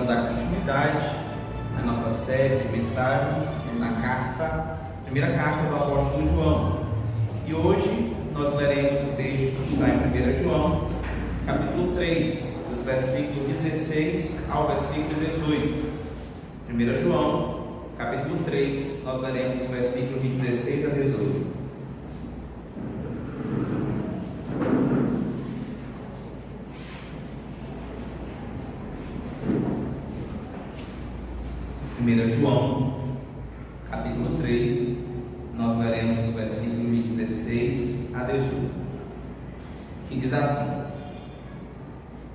vamos dar continuidade à nossa série de mensagens na primeira carta do apóstolo João. E hoje nós leremos o texto que está em 1 João, capítulo 3, dos versículos 16 ao versículo 18. 1 João, capítulo 3, nós leremos os versículos de 16 a 18. 1 João, capítulo 3, nós leremos os versículos de 16 a 18, que diz assim: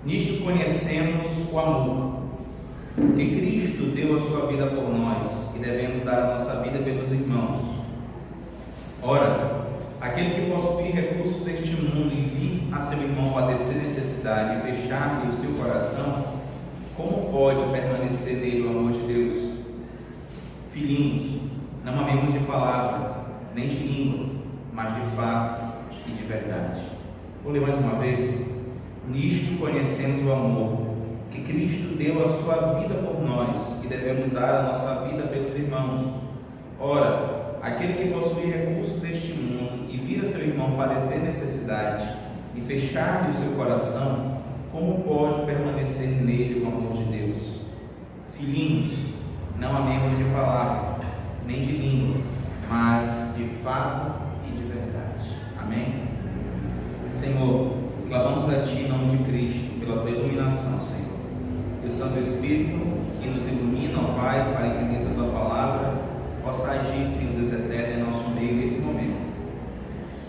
Nisto conhecemos o amor, que Cristo deu a sua vida por nós, e devemos dar a nossa vida pelos irmãos. Ora, aquele que possui recursos deste mundo e vir a seu irmão padecer necessidade e fechar-lhe o seu coração, como pode permanecer nele o amor de Deus? Filhinhos, não amemos de palavra, nem de língua, mas de fato e de verdade. Vou ler mais uma vez. Nisto conhecemos o amor, que Cristo deu a sua vida por nós, e devemos dar a nossa vida pelos irmãos. Ora, aquele que possui recursos deste mundo e vir a seu irmão padecer necessidade e fechar-lhe o seu coração, como pode permanecer nele o amor de Deus? Filhinhos, não amemos de palavra, nem de língua, mas de fato e de verdade. Amém? Senhor, clamamos a Ti em nome de Cristo, pela Tua iluminação, Senhor. Teu Santo Espírito, que nos ilumina, ó Pai, para entender a Tua palavra, possa agir, Senhor Deus eterno, em nosso meio nesse momento.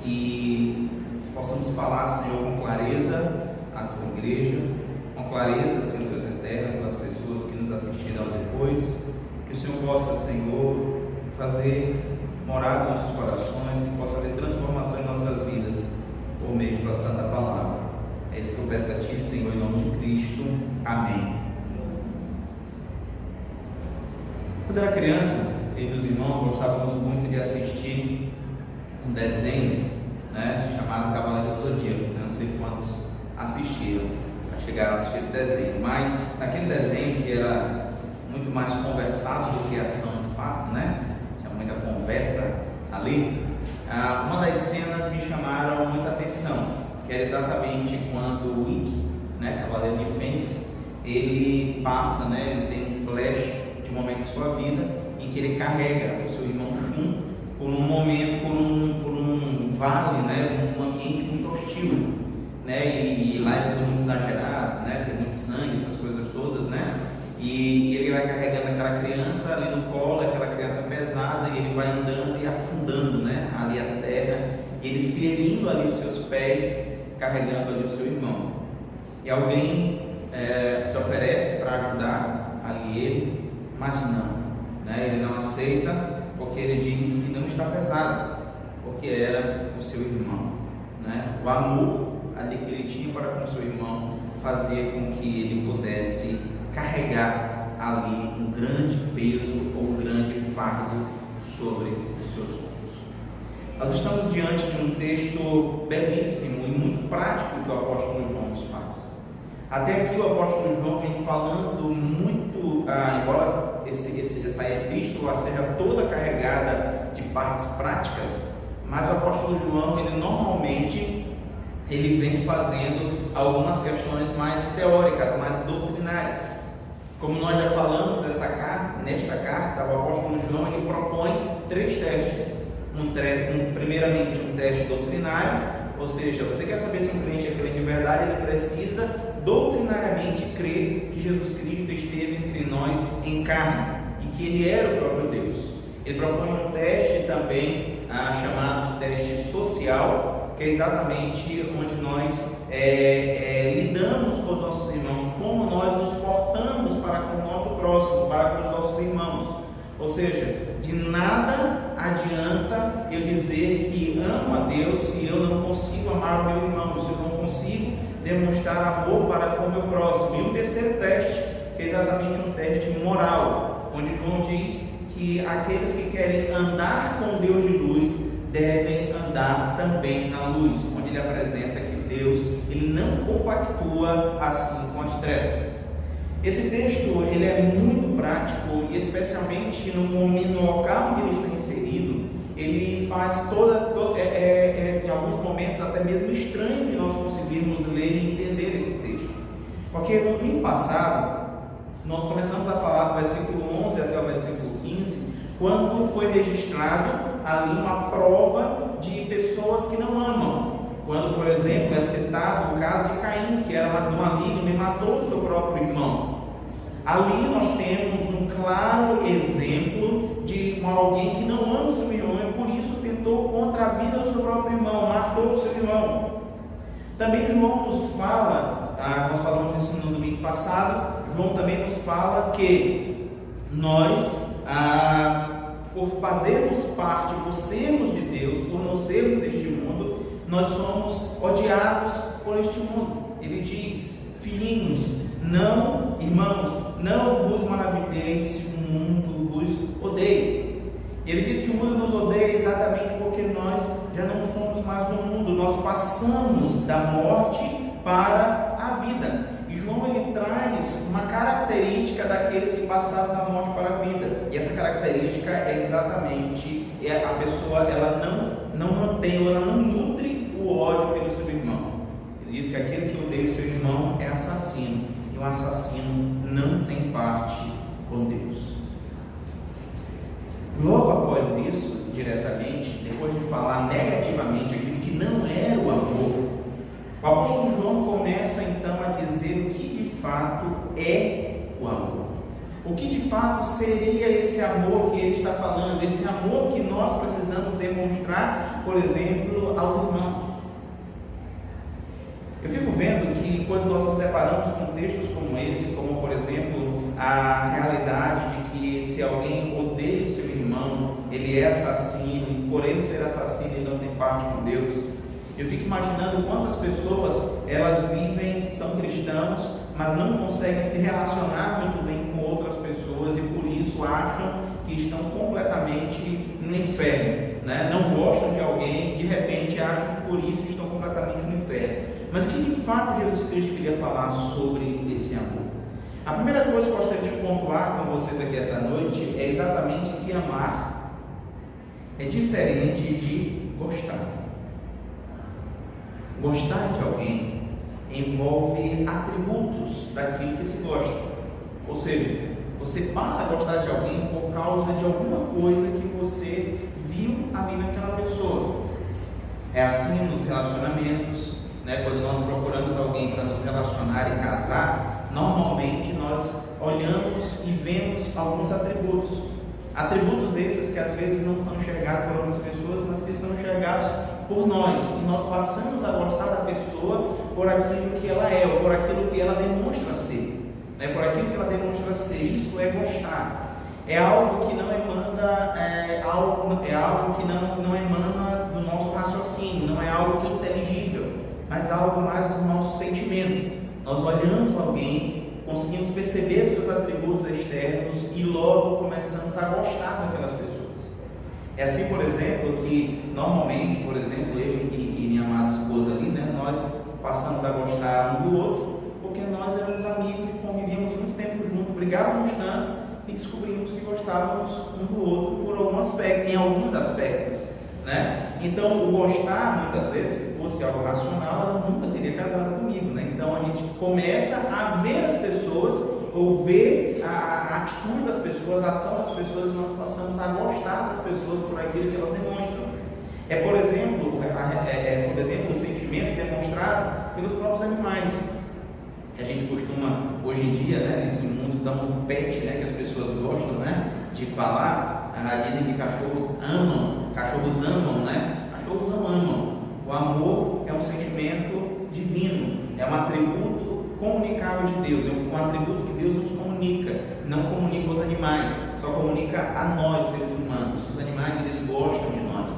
E possamos falar, Senhor, com clareza à Tua igreja, com clareza, Senhor Deus eterno, pelas pessoas que nos assistirão depois. Que o Senhor possa, Senhor, fazer morar nos nossos corações, que possa haver transformação em nossas vidas por meio de Tua Santa Palavra. É isso que eu peço a Ti, Senhor, em nome de Cristo. Amém. Quando eu era criança, eu e meus irmãos gostávamos muito de assistir um desenho, chamado Cavaleiro do Zodíaco. Eu não sei quantos assistiram, chegaram a assistir esse desenho, mas naquele desenho que era muito mais conversado do que ação de fato, tinha muita conversa ali. Uma das cenas me chamaram muita atenção, que era exatamente quando o Ikki, Cavaleiro de Fênix, ele passa, ele tem um flash de um momento de sua vida em que ele carrega o seu irmão Shun por um momento, por um vale, um ambiente muito hostil, e lá é tudo muito exagerado, tem muito sangue, essas coisas todas, E ele vai carregando aquela criança ali no colo, aquela criança pesada, e ele vai andando e afundando, ali a terra, ele ferindo ali os seus pés, carregando ali o seu irmão. E alguém se oferece para ajudar ali ele, mas não, ele não aceita, porque ele diz que não está pesado, porque era o seu irmão, O amor ali que ele tinha para com o seu irmão fazia com que ele pudesse carregar ali um grande peso ou um grande fardo sobre os seus ombros. Nós estamos diante de um texto belíssimo e muito prático que o apóstolo João nos faz. Até aqui o apóstolo João vem falando muito, embora essa epístola seja toda carregada de partes práticas, mas o apóstolo João, ele normalmente vem fazendo algumas questões mais teóricas, mais doutrinárias. Como nós já falamos nesta carta, o apóstolo João ele propõe 3 testes. Primeiramente, um teste doutrinário, ou seja, você quer saber se um crente é crente de verdade, ele precisa doutrinariamente crer que Jesus Cristo esteve entre nós em carne e que Ele era o próprio Deus. Ele propõe um teste também chamado de teste social, que é exatamente onde nós lidamos com os nossos irmãos, como nós nos portamos para com o nosso próximo, para com os nossos irmãos. Ou seja, de nada adianta eu dizer que amo a Deus se eu não consigo amar o meu irmão, se eu não consigo demonstrar amor para com o meu próximo. E o terceiro teste, que é exatamente um teste moral, onde João diz que aqueles que querem andar com Deus de luz devem andar também na luz, onde ele apresenta que Deus ele não compactua assim com as trevas. Esse texto ele é muito prático e especialmente no momento, no local em que ele está inserido, ele faz em alguns momentos até mesmo estranho de nós conseguirmos ler e entender esse texto. Porque no domingo passado, nós começamos a falar do versículo 11 até o versículo 15, quando foi registrado ali uma prova de pessoas que não amam. Quando, por exemplo, é citado o caso de Caim, que era um maligno e matou o seu próprio irmão. Ali nós temos um claro exemplo de alguém que não ama o seu irmão e por isso tentou contra a vida do seu próprio irmão, matou o seu irmão. Também João nos fala, nós falamos isso no domingo passado, João também nos fala que nós, por fazermos parte, por sermos de Deus, por não sermos deste mundo, nós somos odiados por este mundo. Ele diz: filhinhos, não, irmãos, não vos maravilheis se o mundo vos odeia. Ele diz que o mundo nos odeia exatamente porque nós já não somos mais do mundo, nós passamos da morte para a vida. E João ele traz uma característica daqueles que passaram da morte para a vida. E essa característica é exatamente a pessoa ela não mantém, ela não nutre o ódio pelo seu irmão. Ele diz que aquele que odeia o seu irmão é assassino. E o assassino não tem parte com Deus. Logo após isso, diretamente, depois de falar negativamente aquilo que não era o amor, o apóstolo João começa então a dizer o que de fato é o amor. O que de fato seria esse amor que ele está falando, esse amor que nós precisamos demonstrar, por exemplo, aos irmãos. Eu fico vendo que quando nós nos deparamos com textos como esse, como por exemplo a realidade de que se alguém odeia o seu irmão, ele é assassino, e por ele ser assassino ele não tem parte com Deus, eu fico imaginando quantas pessoas elas vivem, são cristãos, mas não conseguem se relacionar muito bem com outras pessoas e por isso acham que estão completamente no inferno, né? Não gostam de alguém e de repente acham que por isso estão completamente no inferno. Mas o que de fato Jesus Cristo queria falar sobre esse amor? A primeira coisa que eu gostaria de pontuar com vocês aqui essa noite é exatamente que amar é diferente de gostar. Gostar de alguém envolve atributos daquilo que se gosta. Ou seja, você passa a gostar de alguém por causa de alguma coisa que você viu ali naquela pessoa. É assim nos relacionamentos, né? Quando nós procuramos alguém para nos relacionar e casar, normalmente nós olhamos e vemos alguns atributos. Atributos esses que às vezes não são enxergados por outras pessoas, mas que são enxergados por nós. E nós passamos a gostar da pessoa por aquilo que ela é, ou por aquilo que ela demonstra ser. Por aquilo que ela demonstra ser. Isso é gostar. É algo que não emana, algo que não emana do nosso raciocínio, não é algo inteligível, mas algo mais do nosso sentimento. Nós olhamos alguém, conseguimos perceber os seus atributos externos e logo começamos a gostar daquelas pessoas. É assim, por exemplo, que normalmente, por exemplo, eu e minha amada esposa ali, né, nós passamos a gostar um do outro porque nós éramos amigos e convivíamos muito tempo juntos, brigávamos tanto e descobrimos que gostávamos um do outro por algum aspecto, em alguns aspectos, né? Então, o gostar, muitas vezes, se fosse algo racional, ela nunca teria casado comigo, né? Então, a gente começa a ver as pessoas, ou ver a atitude das pessoas, a ação das pessoas, e nós passamos a gostar das pessoas por aquilo que elas demonstram. Por exemplo, o sentimento demonstrado pelos próprios animais. A gente costuma, hoje em dia, né, nesse mundo tão pet, né, que as pessoas gostam, né, de falar, dizem que cachorros amam, né? Cachorros não amam. O amor é um sentimento divino, é um atributo comunicável de Deus, é um atributo que Deus nos comunica, não comunica aos animais, só comunica a nós, seres humanos. Os animais, eles gostam de nós,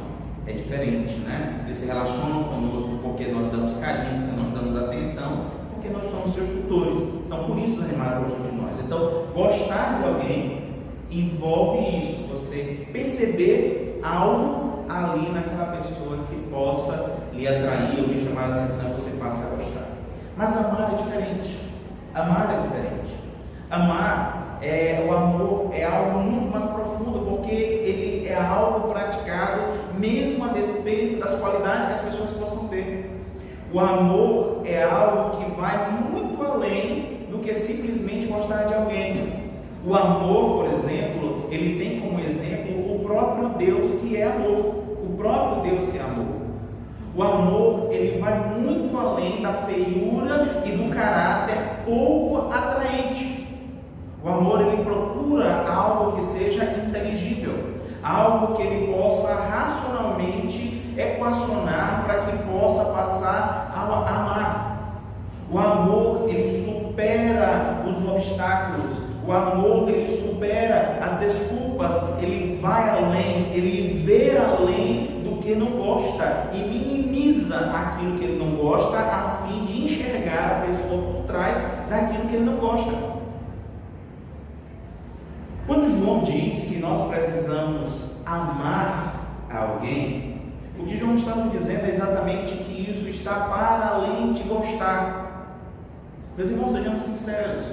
é diferente, né? Eles se relacionam conosco porque nós damos carinho, porque nós damos atenção, porque nós somos seus tutores. Então, por isso os animais gostam de nós. Então, gostar de alguém envolve isso, você perceber algo ali naquela pessoa que possa lhe atrair ou lhe chamar a atenção, você passa a gostar. Mas amar é diferente. Amar é diferente. Amar, o amor é algo muito mais profundo, porque ele é algo praticado mesmo a despeito das qualidades que as pessoas possam ter. O amor é algo que vai muito além do que simplesmente gostar de alguém. O amor, por exemplo, ele tem como exemplo o próprio Deus que é amor. O próprio Deus que é amor. O amor, ele vai muito além da feiura e do caráter pouco atraente. O amor, ele procura algo que seja inteligível, algo que ele possa racionalmente equacionar para que possa passar a amar. O amor, ele supera os obstáculos. O amor, ele supera as desculpas. Ele vai além, ele vê além do que não gosta e minimiza aquilo que ele não gosta a fim de enxergar a pessoa por trás daquilo que ele não gosta. Quando João diz que nós precisamos amar alguém, o que João está nos dizendo é exatamente que isso está para além de gostar. Meus irmãos, sejamos sinceros.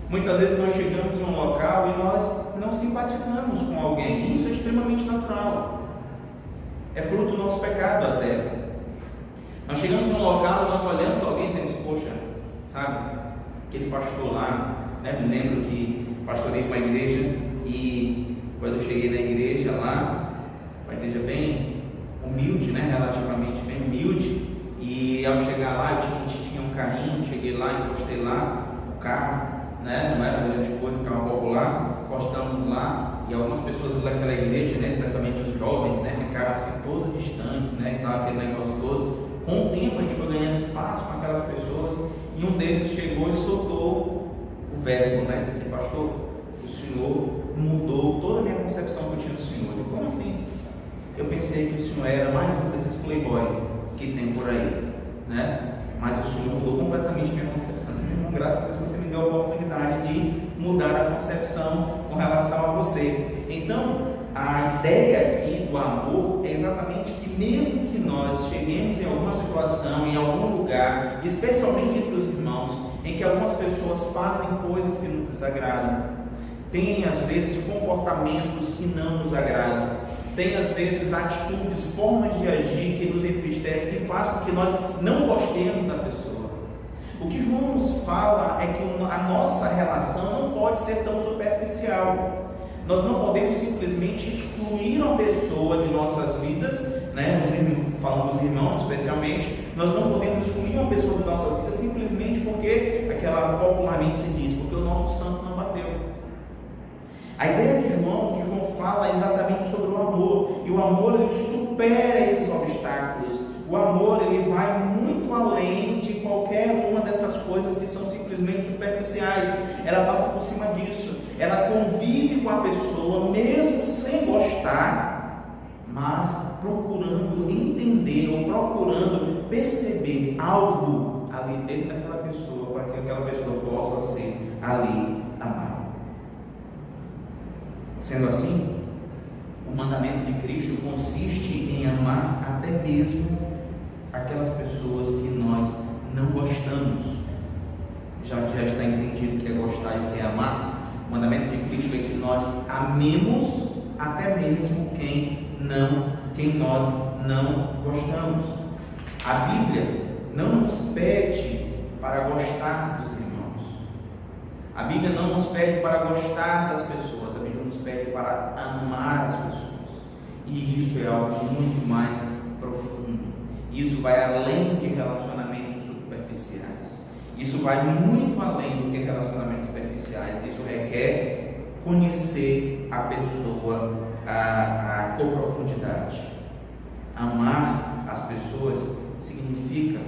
Muitas vezes nós chegamos em um local e nós não simpatizamos com alguém. Isso é extremamente natural. É fruto do nosso pecado até. Nós chegamos em um local e nós olhamos alguém e dizemos, poxa, sabe, aquele pastor lá, né? Me lembro que pastorei uma igreja e quando eu cheguei na igreja lá, uma igreja bem humilde, né? Relativamente bem humilde, e ao chegar lá, a gente tinha um carrinho, cheguei lá, encostei lá, o carro, né? Não era grande coisa, um carro popular, encostamos lá, e algumas pessoas daquela igreja, né? Especialmente os jovens, né? Ficaram assim todos distantes, né? E tal, aquele negócio todo. Com o tempo a gente foi ganhando espaço com aquelas pessoas, e um deles chegou e soltou o verbo, né? Disse assim, pastor, o senhor mudou toda a minha concepção que eu tinha do senhor. Eu, como assim? Eu pensei que o senhor era mais um desses playboy que tem por aí, né? Mas o senhor mudou completamente a minha concepção. Meu irmão, graças a Deus você me deu a oportunidade de mudar a concepção com relação a você. Então, a ideia aqui do amor é exatamente que mesmo que nós cheguemos em alguma situação, em algum lugar, especialmente entre os irmãos, em que algumas pessoas fazem coisas que nos desagradam, tem às vezes comportamentos que não nos agradam, tem às vezes atitudes, formas de agir que nos entristecem, que faz com que nós não gostemos da pessoa. O que João nos fala é que a nossa relação não pode ser tão superficial. Nós não podemos simplesmente excluir uma pessoa de nossas vidas, né? Falando dos irmãos especialmente, nós não podemos excluir uma pessoa de nossas vidas simplesmente porque, aquela popularmente se diz, porque o nosso santo não bateu. A ideia de João, que João fala, é exatamente sobre o amor, e o amor ele supera esses obstáculos. O amor ele vai muito além de qualquer uma dessas coisas que são simplesmente superficiais. Ela passa por cima disso. Ela convive com a pessoa mesmo sem gostar, mas procurando entender ou procurando perceber algo ali dentro daquela pessoa, para que aquela pessoa possa ser ali amada. Sendo assim, o mandamento de Cristo consiste em amar até mesmo aquelas pessoas que nós não gostamos. Já está entendido o que é gostar e o que é amar. O mandamento de Cristo é que nós amemos até mesmo quem nós não gostamos. A Bíblia não nos pede para gostar dos irmãos. A Bíblia não nos pede para gostar das pessoas. A Bíblia nos pede para amar as pessoas. E isso é algo muito mais profundo. Isso vai além de relacionamentos superficiais. Isso vai muito além do que relacionamentos superficiais. Isso requer conhecer a pessoa com profundidade. Amar as pessoas significa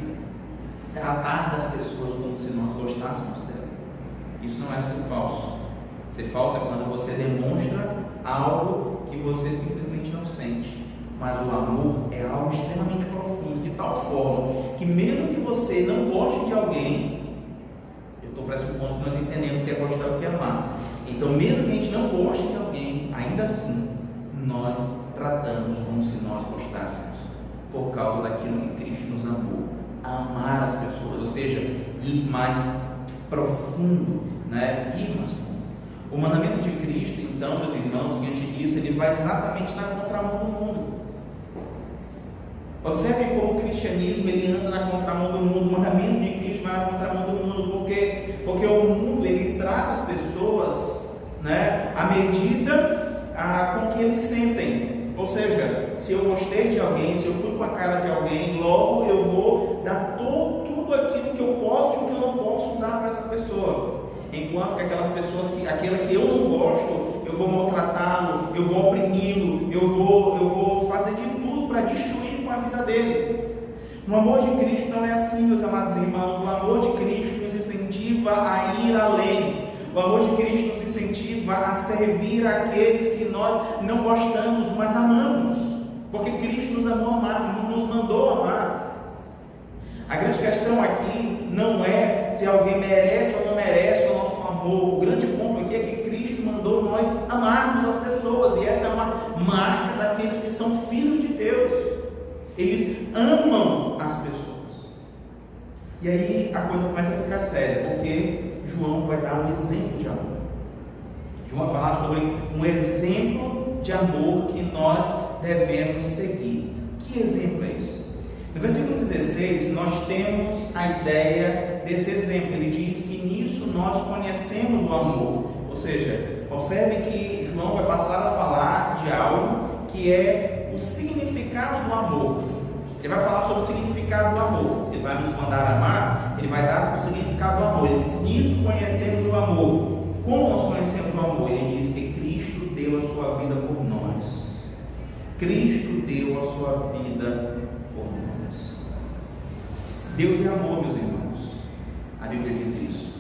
tratar das pessoas como se nós gostássemos delas. Isso não é ser falso. Ser falso é quando você demonstra algo que você simplesmente não sente. Mas o amor é algo extremamente profundo, de tal forma que mesmo que você não goste de alguém, eu estou pressupondo que nós entendemos que é gostar do que é amar. Então, mesmo que a gente não goste de alguém, ainda assim, nós tratamos como se nós gostássemos, por causa daquilo que Cristo nos amou. Amar as pessoas, ou seja, ir mais profundo né, ir mais fundo. O mandamento de Cristo, então, meus irmãos, diante disso, ele vai exatamente na contramão do mundo. Observem como o cristianismo ele anda na contramão do mundo. O mandamento de Cristo vai na contramão do mundo, porque o mundo ele trata as pessoas, né, à medida com que eles sentem. Ou seja, se eu gostei de alguém, se eu fui com a cara de alguém, logo eu vou dar tudo aquilo que eu posso e o que eu não posso dar para essa pessoa. Enquanto que aquelas pessoas, aquela que eu não gosto, eu vou maltratá-lo, eu vou oprimi-lo, eu vou fazer de tudo para destruir com a vida dele. No amor de Cristo não é assim, meus amados irmãos. O amor de Cristo nos incentiva a ir além. O amor de Cristo nos incentiva a servir aqueles que nós não gostamos, mas amamos. Porque Cristo nos amou amar, nos mandou amar. A grande questão aqui não é se alguém merece ou não merece o nosso amor. O grande ponto aqui é que Cristo mandou nós amarmos as pessoas. E essa é uma marca daqueles que são filhos de Deus. Eles amam as pessoas. E aí a coisa começa a ficar séria, porque João vai dar um exemplo de amor. João vai falar sobre um exemplo de amor que nós devemos seguir. Que exemplo é esse? No versículo 16, nós temos a ideia desse exemplo. Ele diz que nisso nós conhecemos o amor. Ou seja, observe que João vai passar a falar de algo que é o significado do amor. Ele vai falar sobre o significado do amor. Ele vai nos mandar amar, ele vai dar o significado do amor. Ele diz, nisso conhecemos o amor. Como nós conhecemos o amor? Ele diz que Cristo deu a sua vida por nós. Cristo deu a sua vida por nós. Deus é amor, meus irmãos. A Bíblia diz isso.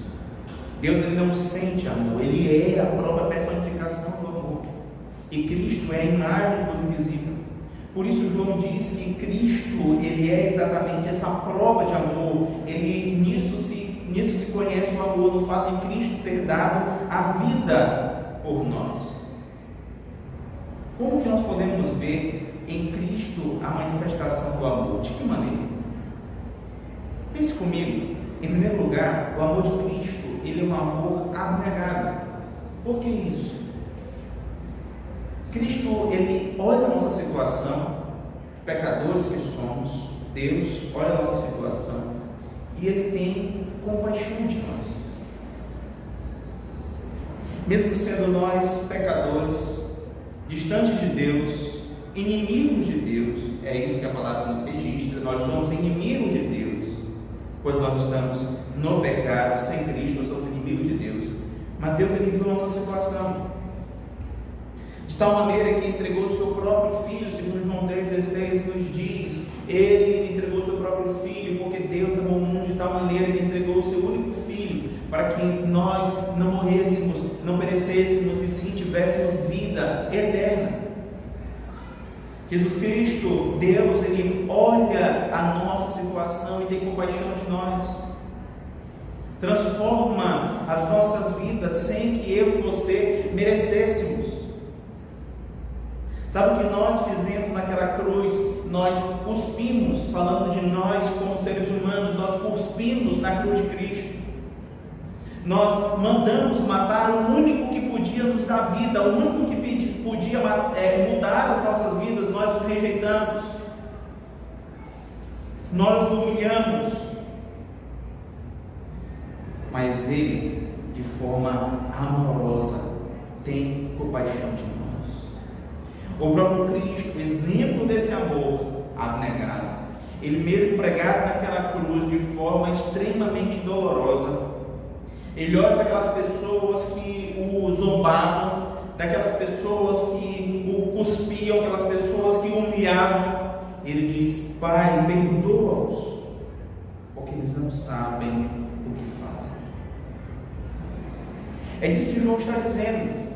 Deus ele não sente amor, ele é a própria personificação do amor. E Cristo é a imagem do invisível. Por isso João diz que Cristo ele é exatamente essa prova de amor. Nisso se conhece o amor, no fato de Cristo ter dado a vida por nós. Como que nós podemos ver em Cristo a manifestação do amor? De que maneira? Pense comigo. Em primeiro lugar, o amor de Cristo ele é um amor abnegado. Por que isso? Cristo, ele olha a nossa situação, pecadores que somos, Deus olha a nossa situação e ele tem compaixão de nós. Mesmo sendo nós pecadores, distantes de Deus, inimigos de Deus, é isso que a palavra nos registra, nós somos inimigos de Deus. Quando nós estamos no pecado, sem Cristo, nós somos inimigos de Deus. Mas Deus ele viu a nossa situação. De tal maneira que entregou o seu próprio Filho, segundo João 3,16 nos diz, ele entregou o seu próprio Filho, porque Deus amou o mundo de tal maneira que entregou o seu único Filho, para que nós não morrêssemos, não perecêssemos e sim tivéssemos vida eterna. Jesus Cristo, Deus, ele olha a nossa situação e tem compaixão de nós. Transforma as nossas vidas sem que eu e você merecêssemos. Sabe o que nós fizemos naquela cruz? Nós cuspimos, falando de nós como seres humanos, nós cuspimos na cruz de Cristo. Nós mandamos matar o único que podia nos dar vida, o único que podia mudar as nossas vidas, nós o rejeitamos. Nós o humilhamos. Mas Ele, de forma amorosa, tem compaixão de nós. O próprio Cristo, exemplo desse amor abnegado, Ele mesmo pregado naquela cruz de forma extremamente dolorosa, Ele olha para aquelas pessoas que o zombavam, daquelas pessoas que o cuspiam, aquelas pessoas que o humilhavam. Ele diz, Pai, perdoa-os, porque eles não sabem o que fazem. É disso que João está dizendo.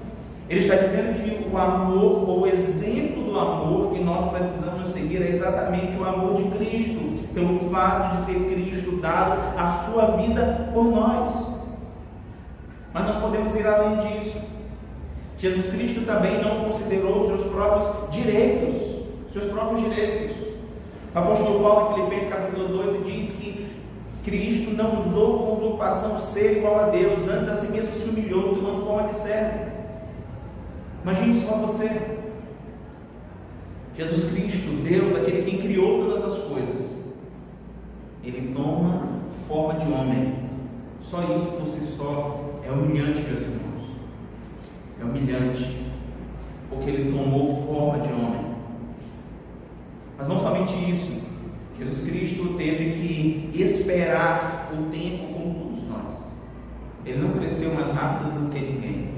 Ele está dizendo que o amor, ou o exemplo do amor que nós precisamos seguir é exatamente o amor de Cristo, pelo fato de ter Cristo dado a sua vida por nós. Mas nós podemos ir além disso. Jesus Cristo também não considerou seus próprios direitos. O apóstolo Paulo, em Filipenses capítulo 2, diz que Cristo não usou com usurpação ser igual a Deus, antes a si mesmo se humilhou, tomando forma de servo. Imagine só você, Jesus Cristo, Deus, aquele quem criou todas as coisas, Ele toma forma de homem. Só isso por si só é humilhante, meus irmãos. É humilhante, porque Ele tomou forma de homem. Mas não somente isso, Jesus Cristo teve que esperar o tempo como todos nós. Ele não cresceu mais rápido do que ninguém.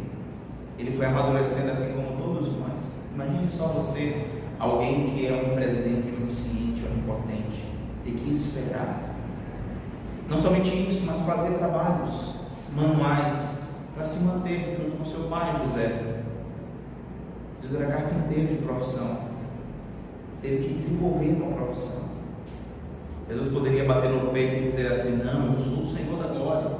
Ele foi amadurecendo assim como todos nós. Imagine só você, alguém que é onipresente, onisciente, onipotente, ter que esperar. Não somente isso, mas fazer trabalhos manuais para se manter junto com seu pai, José. José era carpinteiro de profissão. Teve que desenvolver uma profissão. Jesus poderia bater no peito e dizer assim: não, eu sou o Senhor da glória.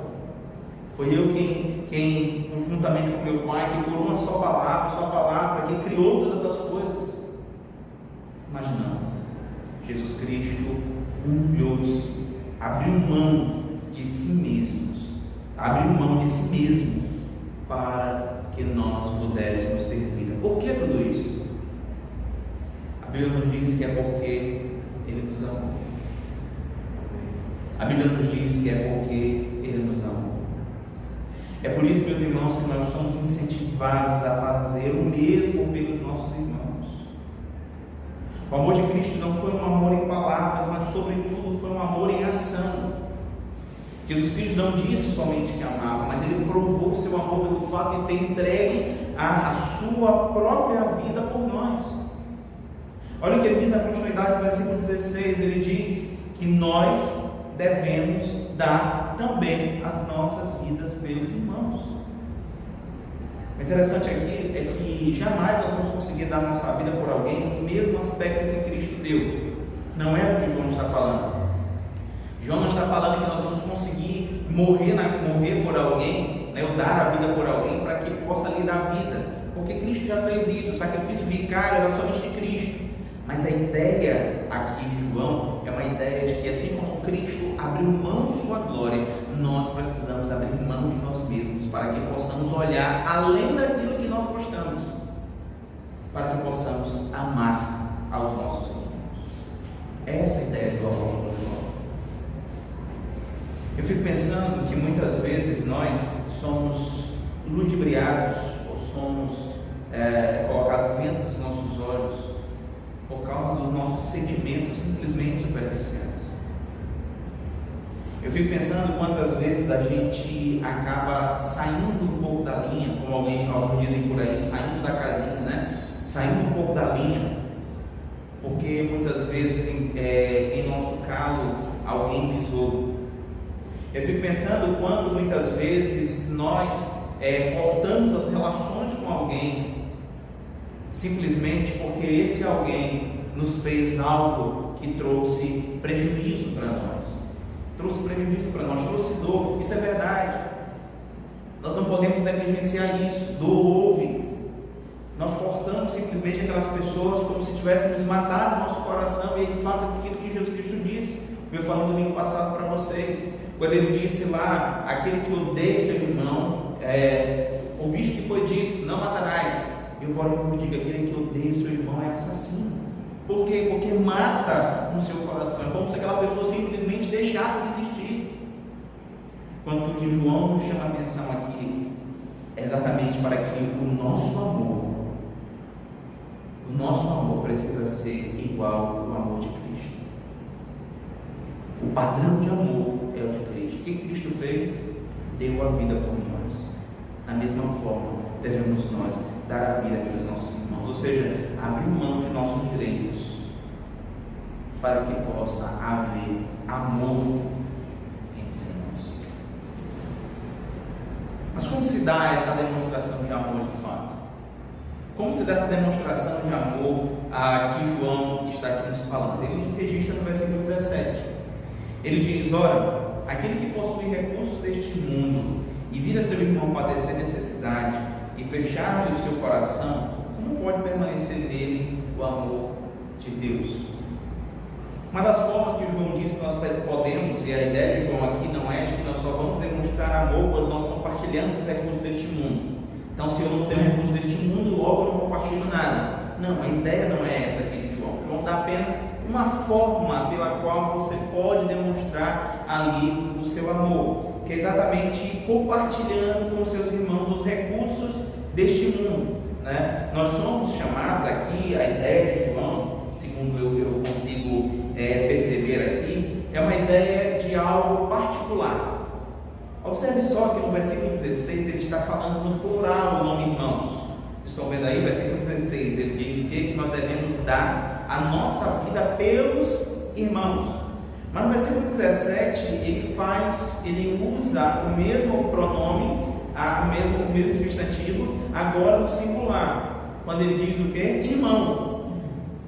Foi eu quem juntamente com meu pai, que por uma só palavra, que criou todas as coisas. Mas não, Jesus Cristo humilhou-se, abriu mão de si mesmo, para que nós pudéssemos ter vida. Por que tudo isso? A Bíblia nos diz que é porque Ele nos amou. A Bíblia nos diz que é porque Ele nos amou. É por isso, meus irmãos, que nós somos incentivados a fazer o mesmo pelos nossos irmãos. O amor de Cristo não foi um amor em palavras, mas sobretudo foi um amor em ação. Jesus Cristo não disse somente que amava, mas Ele provou o seu amor pelo fato de ter entregue a sua própria vida por nós. Olha o que Ele diz na continuidade do versículo 16, Ele diz que nós devemos dar também as nossas vidas pelos irmãos. O interessante aqui é que jamais nós vamos conseguir dar nossa vida por alguém no mesmo aspecto que Cristo deu. Não é o que João está falando. João não está falando que nós vamos conseguir morrer por alguém, né, ou dar a vida por alguém para que possa lhe dar vida, porque Cristo já fez isso. O sacrifício vicário era somente de Cristo. Mas a ideia aqui de João é uma ideia de que, assim como Cristo abriu mão de sua glória, nós precisamos abrir mão de nós mesmos, para que possamos olhar além daquilo que nós gostamos, para que possamos amar aos nossos irmãos. Essa é a ideia do apóstolo João. Eu fico pensando que muitas vezes nós somos ludibriados, ou somos colocados dentro dos nossos olhos por causa dos nossos sentimentos simplesmente superficiais. Eu fico pensando quantas vezes a gente acaba saindo um pouco da linha, como alguns dizem por aí, saindo da casinha, né? Saindo um pouco da linha, porque muitas vezes em nosso calo alguém pisou. Eu fico pensando quando muitas vezes nós cortamos as relações com alguém simplesmente porque esse alguém nos fez algo que trouxe prejuízo para nós. Trouxe dor. Isso é verdade. Nós não podemos negligenciar isso. Dor houve. Nós cortamos simplesmente aquelas pessoas como se tivéssemos matado o nosso coração, e de fato aquilo que Jesus Cristo disse. Eu falei no domingo passado para vocês, quando Ele disse lá: aquele que odeia o seu irmão, ouviste que foi dito, não matarás. Eu, porém, vos digo: aquele que odeia o seu irmão é assassino. Por quê? Porque mata no seu coração. É como se aquela pessoa simplesmente deixasse de existir. Quando o que João nos chama a atenção aqui é exatamente para que o nosso amor precisa ser igual ao amor de Cristo. O padrão de amor é o de Cristo. O que Cristo fez? Deu a vida por nós. Da mesma forma, devemos nós dar a vida pelos nossos irmãos, ou seja, abrir mão de nossos direitos para que possa haver amor entre nós. Mas como se dá essa demonstração de amor de fato? Como se dá essa demonstração de amor que João está aqui nos falando? Ele nos registra no versículo 17. Ele diz: ora, aquele que possui recursos deste mundo e vira seu irmão padecer necessidade e fechar-lhe o seu coração, como pode permanecer nele o amor de Deus? Uma das formas que João diz que nós podemos, e a ideia de João amor quando nós compartilhamos os recursos deste mundo. Então, se eu não tenho recursos deste mundo, logo eu não compartilho nada. Não, a ideia não é essa aqui de João. João dá apenas uma forma pela qual você pode demonstrar ali o seu amor, que é exatamente compartilhando com os seus irmãos os recursos deste mundo, né? Nós somos chamados aqui, a ideia de João, segundo eu consigo perceber aqui, é uma ideia de algo particular. Observe só que no versículo 16 ele está falando no plural o nome irmãos. Vocês estão vendo aí, versículo 16, ele diz o que? Que nós devemos dar a nossa vida pelos irmãos. Mas no versículo 17 ele usa o mesmo pronome, o mesmo substantivo, agora no singular, quando ele diz o que? Irmão.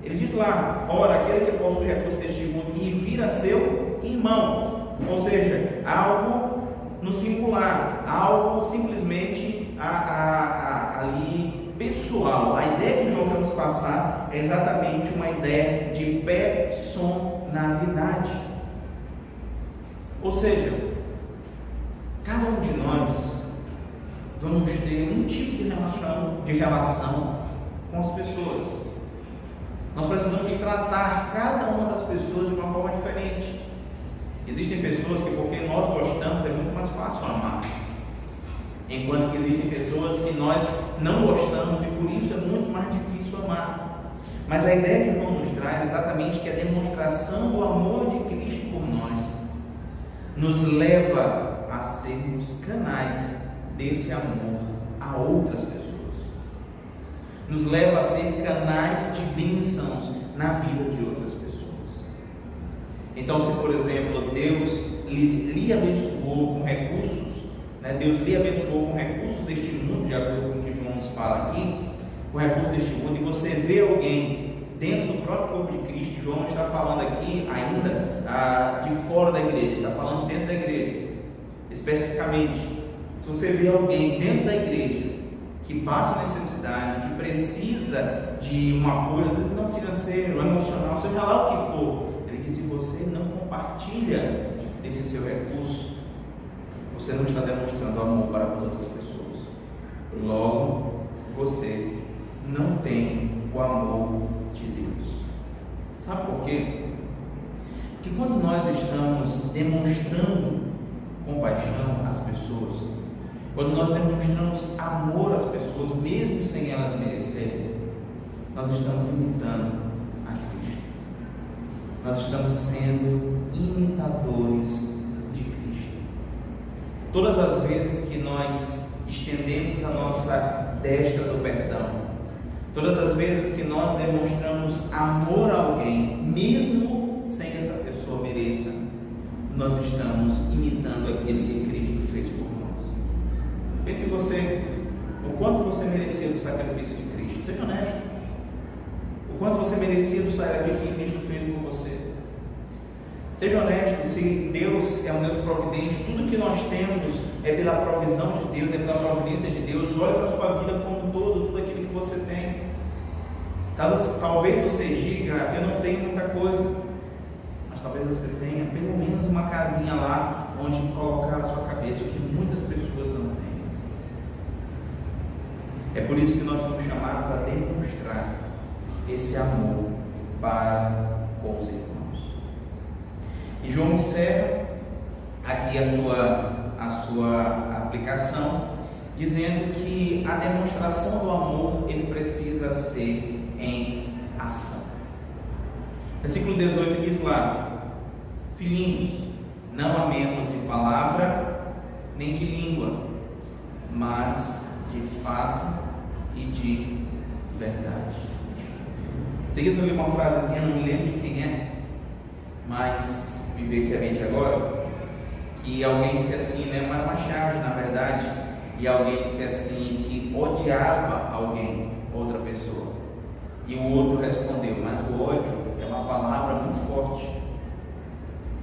Ele diz lá, ora, aquele que possui recursos deste mundo e vira seu irmão, ou seja, algo no singular, algo simplesmente ali pessoal. A ideia que João quer nos passar é exatamente uma ideia de personalidade. Ou seja, cada um de nós vamos ter um tipo de relação com as pessoas. Nós precisamos tratar cada uma das pessoas de uma forma diferente. Existem pessoas que, porque nós gostamos, é muito mais fácil amar, enquanto que existem pessoas que nós não gostamos e por isso é muito mais difícil amar. Mas a ideia que João nos traz é exatamente que a demonstração do amor de Cristo por nós nos leva a sermos canais desse amor a outras pessoas, nos leva a ser canais de bênçãos na vida de outras pessoas. Então, se por exemplo Deus lhe abençoou com recursos, Deus lhe abençoou com recursos deste mundo, de acordo com o que João nos fala aqui, com recursos deste mundo, e você vê alguém dentro do próprio corpo de Cristo, João não está falando aqui ainda de fora da igreja, está falando de dentro da igreja, especificamente. Se você vê alguém dentro da igreja que passa necessidade, que precisa de um apoio, às vezes não financeiro, emocional, seja lá o que for, ele diz: se você não compartilha desse seu recurso, você não está demonstrando amor para as outras pessoas. Logo, você não tem o amor de Deus. Sabe por quê? Porque quando nós estamos demonstrando compaixão às pessoas, quando nós demonstramos amor às pessoas, mesmo sem elas merecerem, nós estamos imitando a Cristo. Nós estamos sendo imitadores de Cristo. Todas as vezes que nós estendemos a nossa destra do perdão, todas as vezes que nós demonstramos amor a alguém, mesmo sem que essa pessoa mereça, nós estamos imitando aquilo que Cristo fez por nós. Pense você, o quanto você merecia do sacrifício de Cristo. Seja honesto. O quanto você merecia do sacrifício que Cristo fez por você. Seja honesto. Se Deus é um Deus providente, tudo que nós temos é pela provisão de Deus, é pela providência de Deus. Olhe para a sua vida como um todo, tudo aquilo que você tem. Talvez você diga: eu não tenho muita coisa, mas talvez você tenha pelo menos uma casinha lá onde colocar a sua cabeça, o que muitas pessoas não têm. É por isso que nós somos chamados a demonstrar esse amor para com os irmãos. E João encerra aqui a sua aplicação, dizendo que a demonstração do amor ele precisa ser em ação. Versículo 18 diz lá: filhinhos, não amemos de palavra nem de língua, mas de fato e de verdade. Seguindo, eu li uma frasezinha, não me lembro de quem é, mas me veio aqui à mente agora, que alguém disse assim, uma charge na verdade, e alguém disse assim, que odiava alguém, outra pessoa, e o outro respondeu: mas o ódio é uma palavra muito forte.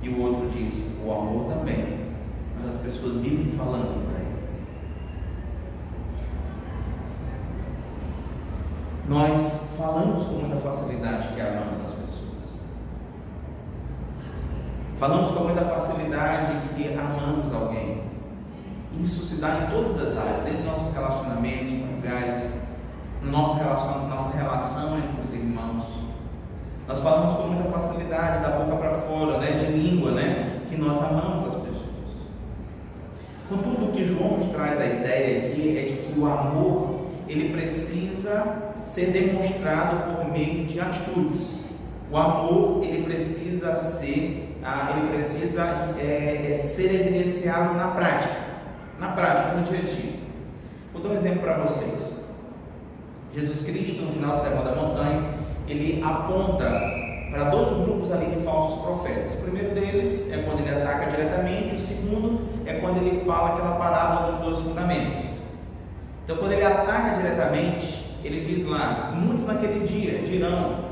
E o outro disse: o amor também, mas as pessoas vivem falando por aí. Nós falamos com muita facilidade que amamos as pessoas. Falamos com muita facilidade que amamos alguém. Isso se dá em todas as áreas, dentro dos nossos relacionamentos conjugais, nossa relação entre os irmãos. Nós falamos com muita facilidade, da boca para fora, de língua, que nós amamos as pessoas. Contudo, o que João nos traz a ideia aqui é de que o amor, ele precisa ser demonstrado por meio de atitudes. O amor, ele precisa ser evidenciado na prática, no dia a dia. Vou dar um exemplo para vocês. Jesus Cristo, no final do Sermão da Montanha, ele aponta para dois grupos ali de falsos profetas. O primeiro deles é quando ele ataca diretamente, o segundo é quando ele fala aquela parábola dos 2 fundamentos. Então, quando ele ataca diretamente, ele diz lá: muitos naquele dia dirão: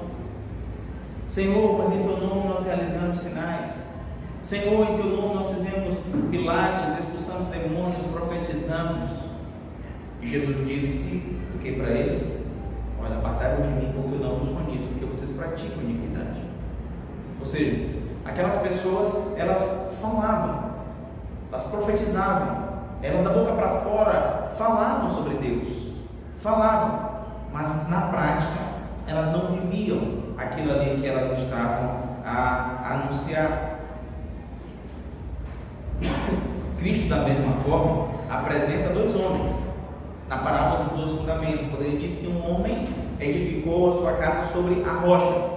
Senhor, mas em teu nome nós realizamos sinais. Senhor, em teu nome nós fizemos milagres, expulsamos demônios, profetizamos. E Jesus disse o que para eles? Olha, apartai-vos de mim, porque eu não vos conheço, porque vocês praticam iniquidade. Ou seja, aquelas pessoas, elas falavam, elas profetizavam, elas da boca para fora falavam sobre Deus, mas na prática elas não viviam aquilo ali que elas estavam a anunciar. Cristo, da mesma forma, apresenta 2 homens na parábola dos 2 fundamentos, quando ele diz que um homem edificou a sua casa sobre a rocha,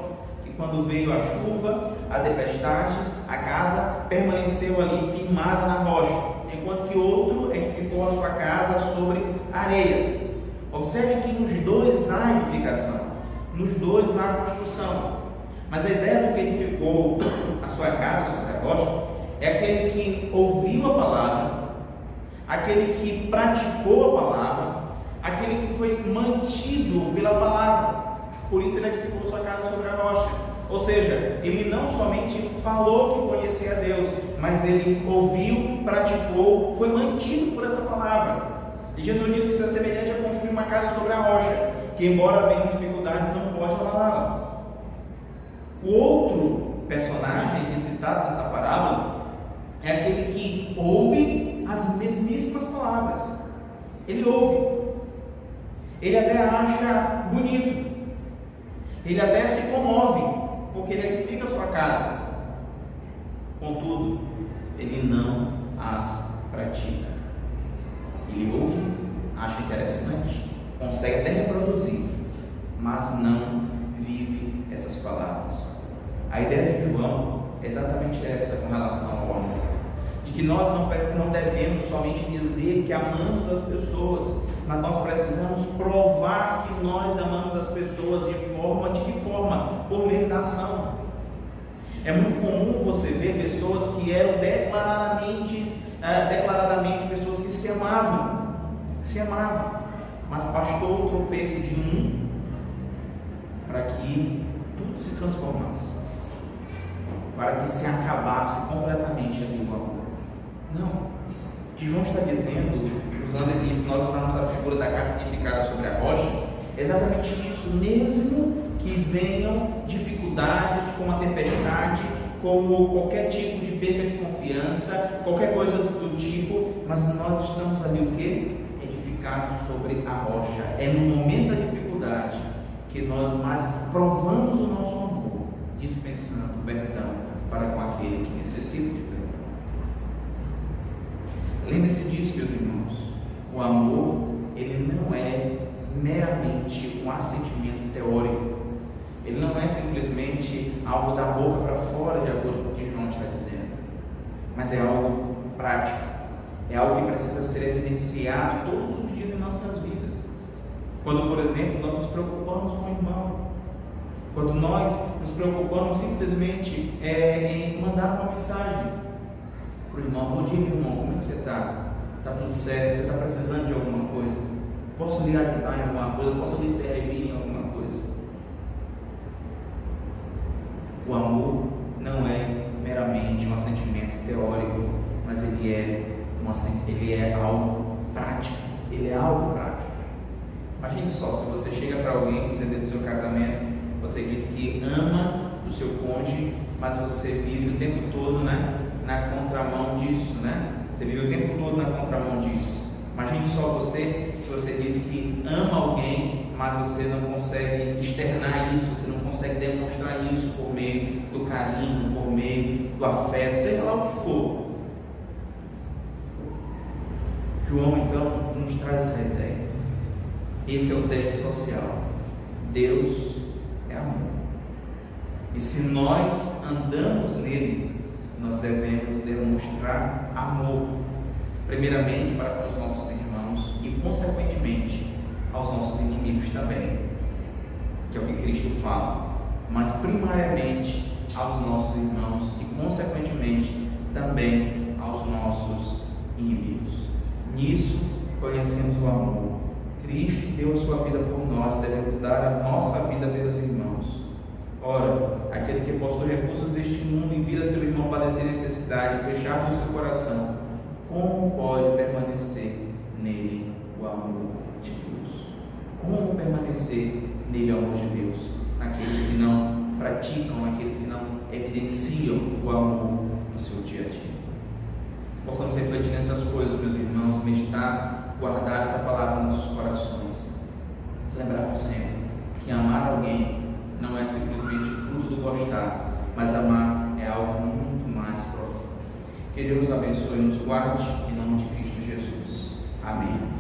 e quando veio a chuva, a tempestade, a casa permaneceu ali firmada na rocha, enquanto que outro edificou a sua casa sobre a areia. Observe que nos 2 há edificação, nos 2 há construção, mas a ideia do que edificou a sua casa sobre a rocha é aquele que ouviu a palavra, aquele que praticou a palavra, aquele que foi mantido pela palavra. Por isso ele edificou sua casa sobre a rocha. Ou seja, ele não somente falou que conhecia a Deus, mas ele ouviu, praticou, foi mantido por essa palavra. E Jesus diz que isso é semelhante a construir uma casa sobre a rocha, que embora venham dificuldades, não pode abalá-la. O outro personagem que é citado nessa parábola é aquele que ouve as mesmíssimas palavras. Ele ouve, ele até acha bonito, ele até se comove, porque ele edifica a sua casa. Contudo, ele não as pratica. Ele ouve, acha interessante, consegue até reproduzir, mas não vive essas palavras. A ideia de João é exatamente essa com relação ao amor, de que nós não devemos somente dizer que amamos as pessoas, mas nós precisamos provar que nós amamos as pessoas de que forma? Por meio da ação. É muito comum você ver pessoas que eram declaradamente pessoas que se amavam, mas bastou o tropeço de um para que tudo se transformasse, para que se acabasse completamente ali o amor. Não, o que João está dizendo, usando isso, nós usamos a figura da casa edificada sobre a rocha, é exatamente isso. Mesmo que venham dificuldades como a tempestade, como qualquer tipo de perda de confiança, qualquer coisa do tipo, mas nós estamos ali o quê? Edificados sobre a rocha. É no momento da dificuldade que nós mais provamos o nosso amor, dispensando perdão para com aquele que necessita de perdão. Lembre-se disso, meus irmãos. O amor, ele não é meramente um assentimento teórico. Ele não é simplesmente algo da boca para fora, de acordo com o que João está dizendo, mas é algo prático, é algo que precisa ser evidenciado todos os dias em nossas vidas. Quando, por exemplo, nós nos preocupamos com o irmão, quando nós nos preocupamos simplesmente em mandar uma mensagem para o irmão: bom dia, meu irmão, como é que você está? Está tudo certo? Você está precisando de alguma coisa? Posso lhe ajudar em alguma coisa? Posso lhe servir em alguma coisa? O amor não é meramente um sentimento teórico, mas ele é algo prático. Ele é algo prático. Imagine só, se você chega para alguém, você dentro do seu casamento, você diz que ama o seu cônjuge, mas você vive o tempo todo, na contramão disso, Você vive o tempo todo na contramão disso. Imagine só você, se você diz que ama alguém, mas você não consegue externar isso, você não consegue demonstrar isso por meio do carinho, por meio do afeto, seja lá o que for. João então nos traz essa ideia. Esse é o teste social. Deus é amor. E se nós andamos nele, nós devemos demonstrar amor, primeiramente para com os nossos irmãos e consequentemente aos nossos inimigos também, que é o que Cristo fala, mas primariamente aos nossos irmãos e consequentemente também aos nossos inimigos. Nisso conhecemos o amor. Cristo deu a sua vida por nós, devemos dar a nossa vida pelos irmãos. Ora, aquele que possui recursos deste mundo e vira seu irmão padecer necessidade, fechar no seu coração, como pode permanecer nele o amor de Deus? Como permanecer nele o amor de Deus? Naqueles que não praticam, naqueles que não evidenciam o amor no seu dia a dia. Possamos refletir nessas coisas, meus irmãos, meditar, guardar essa palavra nos nossos corações. Nos lembrarmos sempre que amar alguém não é simplesmente fruto do gostar, mas amar é algo muito mais profundo. Que Deus abençoe e nos guarde, em nome de Cristo Jesus. Amém.